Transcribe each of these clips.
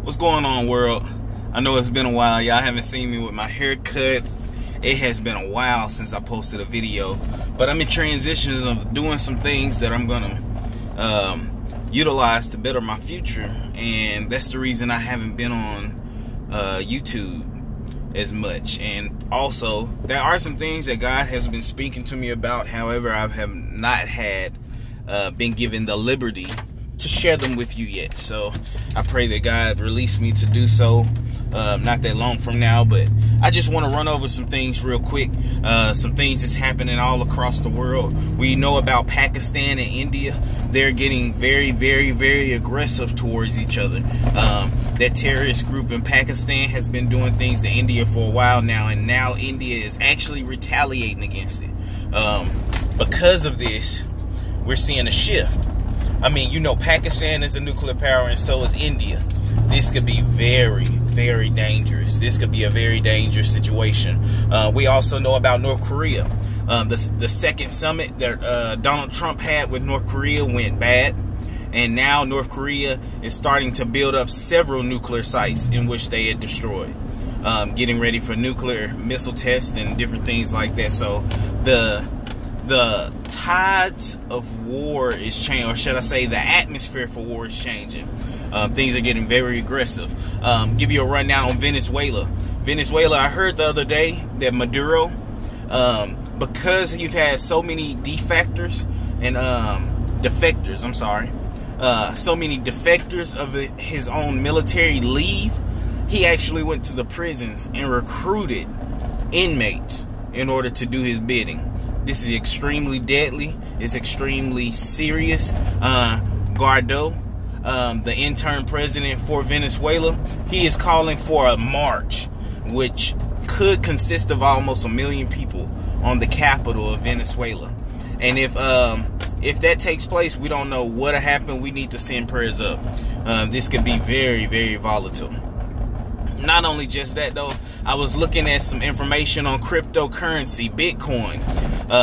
What's going on, world? I know it's been a while. Y'all haven't seen me with my hair cut. It has been a while since I posted a video, but I'm in transitions of doing some things that I'm gonna utilize to better my future, and that's the reason I haven't been on YouTube as much. And also, there are some things that God has been speaking to me about. However, I have not had been given the liberty to share them with you yet. So I pray that God release me to do so not that long from now. But I just want to run over some things real quick, some things that's happening all across the world. We know about Pakistan and India. They're getting very, very, very aggressive towards each other. That terrorist group in Pakistan has been doing things to India for a while now, and now India is actually retaliating against it. Because of this, we're seeing a shift. I mean, you know, Pakistan is a nuclear power, and so is India. This could be very, very dangerous. This could be a very dangerous situation. We also know about North Korea. The second summit that Donald Trump had with North Korea went bad. And now North Korea is starting to build up several nuclear sites in which they had destroyed. Getting ready for nuclear missile tests and different things like that. So the tides of war is changing, or should I say the atmosphere for war is changing. Things are getting very aggressive. Give you a rundown on Venezuela. Venezuela, I heard the other day that Maduro, because you've had so many defectors and defectors, I'm sorry, so many defectors of his own military leave, he actually went to the prisons and recruited inmates in order to do his bidding. This is extremely deadly. It's extremely serious. Guaido, the interim president for Venezuela, he is calling for a march, which could consist of almost 1 million people on the capital of Venezuela. And if that takes place, we don't know what'll happen. We need to send prayers up. This could be very, very volatile. Not only just that, though, I was looking at some information on cryptocurrency, Bitcoin.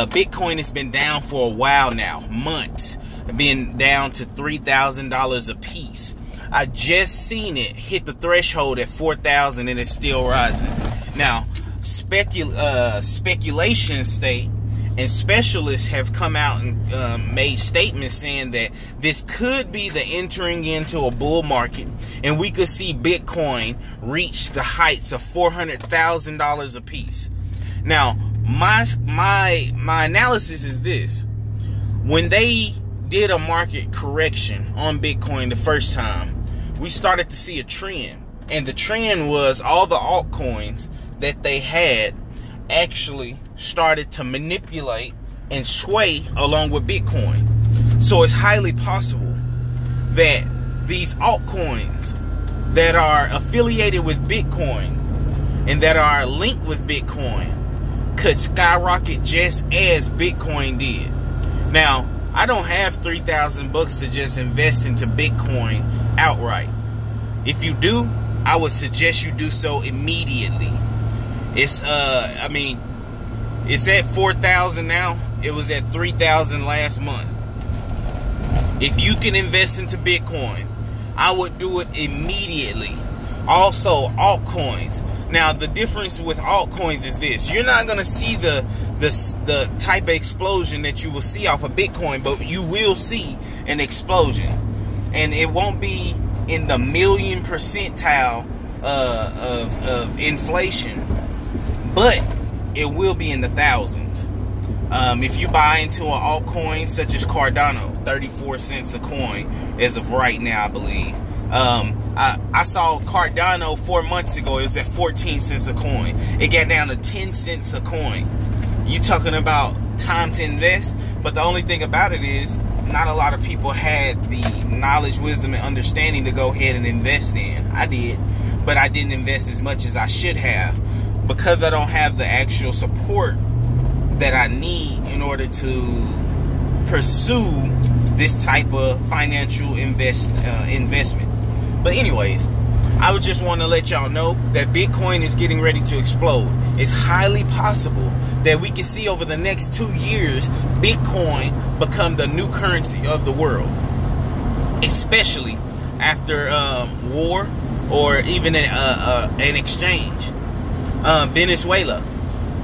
Bitcoin has been down for a while now, months, being down to $3,000 a piece. I just seen it hit the threshold at 4,000 and it's still rising. Now, speculation state and specialists have come out and made statements saying that this could be the entering into a bull market, and we could see Bitcoin reach the heights of $400,000 a piece. Now, my analysis is this: when they did a market correction on Bitcoin the first time, we started to see a trend, and the trend was all the altcoins that they had actually started to manipulate and sway along with Bitcoin. So it's highly possible that these altcoins that are affiliated with Bitcoin and that are linked with Bitcoin could skyrocket just as Bitcoin did. Now, I don't have $3,000 to just invest into Bitcoin outright. If you do, I would suggest you do so immediately. It's I mean, it's at 4,000 now. It was at 3,000 last month. If you can invest into Bitcoin, I would do it immediately. Also, altcoins. Now, the difference with altcoins is this: you're not gonna see the type of explosion that you will see off of Bitcoin, but you will see an explosion, and it won't be in the million percentile of inflation, but it will be in the thousands. If you buy into an altcoin such as Cardano, 34 cents a coin as of right now, I believe. I saw Cardano 4 months ago. It was at 14 cents a coin. It got down to 10 cents a coin. You talking about time to invest? But the only thing about it is, not a lot of people had the knowledge, wisdom, and understanding to go ahead and invest in. I did, but I didn't invest as much as I should have, because I don't have the actual support that I need in order to pursue this type of financial investment. But anyways, I would just want to let y'all know that Bitcoin is getting ready to explode. It's highly possible that we can see over the next 2 years Bitcoin become the new currency of the world, especially after war or even an exchange. Venezuela.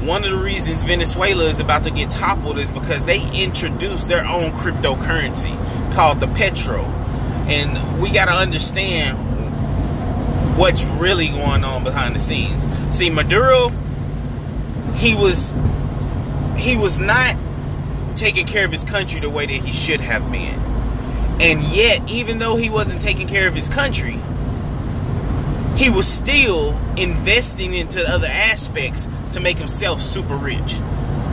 One of the reasons Venezuela is about to get toppled is because they introduced their own cryptocurrency called the petro. And we got to understand what's really going on behind the scenes. See, Maduro, he was not taking care of his country the way that he should have been. And yet, even though he wasn't taking care of his country, he was still investing into other aspects to make himself super rich,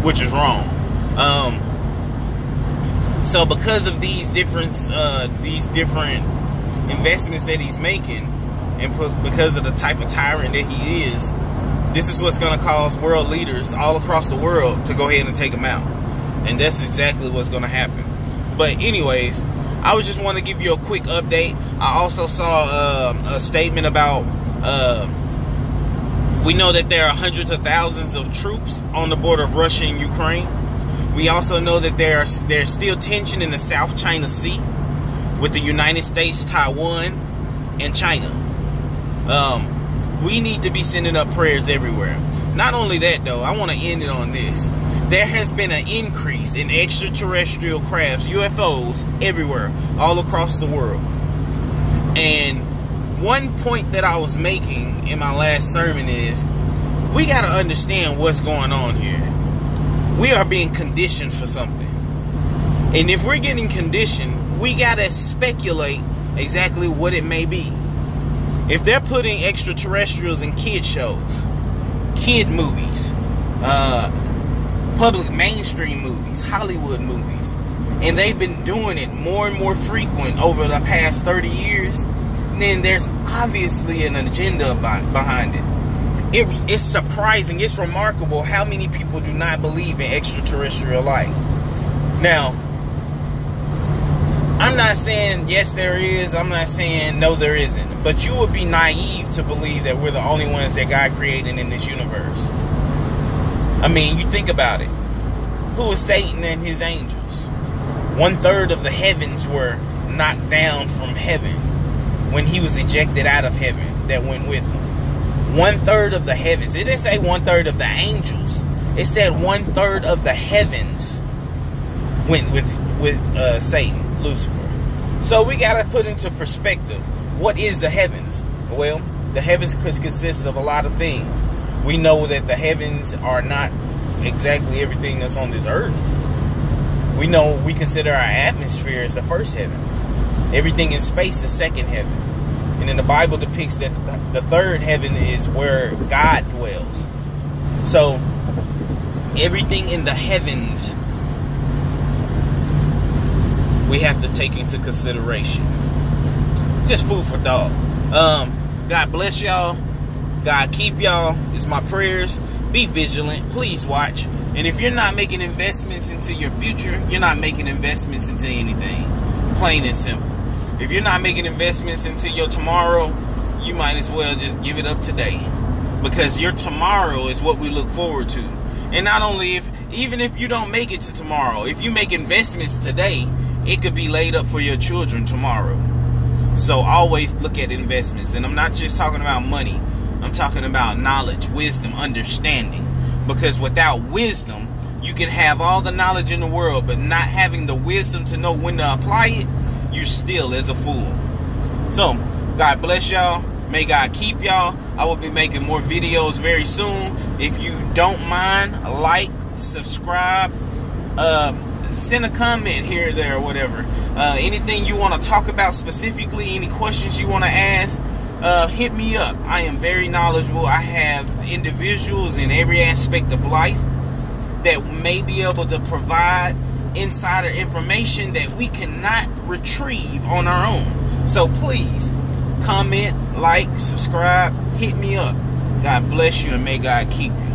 which is wrong. So because of these different investments that he's making, and because of the type of tyrant that he is, this is what's going to cause world leaders all across the world to go ahead and take him out. And that's exactly what's going to happen. But anyways, I would just want to give you a quick update. I also saw a statement about we know that there are hundreds of thousands of troops on the border of Russia and Ukraine. We also know that there's still tension in the South China Sea with the United States, Taiwan, and China. We need to be sending up prayers everywhere. Not only that, though, I want to end it on this. There has been an increase in extraterrestrial crafts, UFOs, everywhere, all across the world. And one point that I was making in my last sermon is, we got to understand what's going on here. We are being conditioned for something. And if we're getting conditioned, we got to speculate exactly what it may be. If they're putting extraterrestrials in kid shows, kid movies, public mainstream movies, Hollywood movies, and they've been doing it more and more frequent over the past 30 years, then there's obviously an agenda behind it. It's surprising, it's remarkable how many people do not believe in extraterrestrial life. Now, I'm not saying yes there is, I'm not saying no there isn't, but you would be naive to believe that we're the only ones that God created in this universe. I mean, you think about it. Who is Satan and his angels? 1/3 of the heavens were knocked down from heaven when he was ejected out of heaven that went with him. 1/3 of the heavens. It didn't say 1/3 of the angels. It said 1/3 of the heavens went with Satan, Lucifer. So we got to put into perspective, what is the heavens? Well, the heavens consist of a lot of things. We know that the heavens are not exactly everything that's on this earth. We know we consider our atmosphere as the first heavens. Everything in space is second heaven. And then the Bible depicts that the third heaven is where God dwells. So everything in the heavens we have to take into consideration. Just food for thought. God bless y'all. God keep y'all. It's my prayers. Be vigilant. Please watch. And if you're not making investments into your future, you're not making investments into anything. Plain and simple. If you're not making investments into your tomorrow, you might as well just give it up today. Because your tomorrow is what we look forward to. And not only even if you don't make it to tomorrow, if you make investments today, it could be laid up for your children tomorrow. So always look at investments. And I'm not just talking about money. I'm talking about knowledge, wisdom, understanding. Because without wisdom, you can have all the knowledge in the world, but not having the wisdom to know when to apply it, you're still as a fool. So, God bless y'all. May God keep y'all. I will be making more videos very soon. If you don't mind, like, subscribe, send a comment here or there or whatever. Anything you want to talk about specifically, any questions you want to ask, hit me up. I am very knowledgeable. I have individuals in every aspect of life that may be able to provide insider information that we cannot retrieve on our own. So please, comment, like, subscribe, hit me up. God bless you and may God keep you.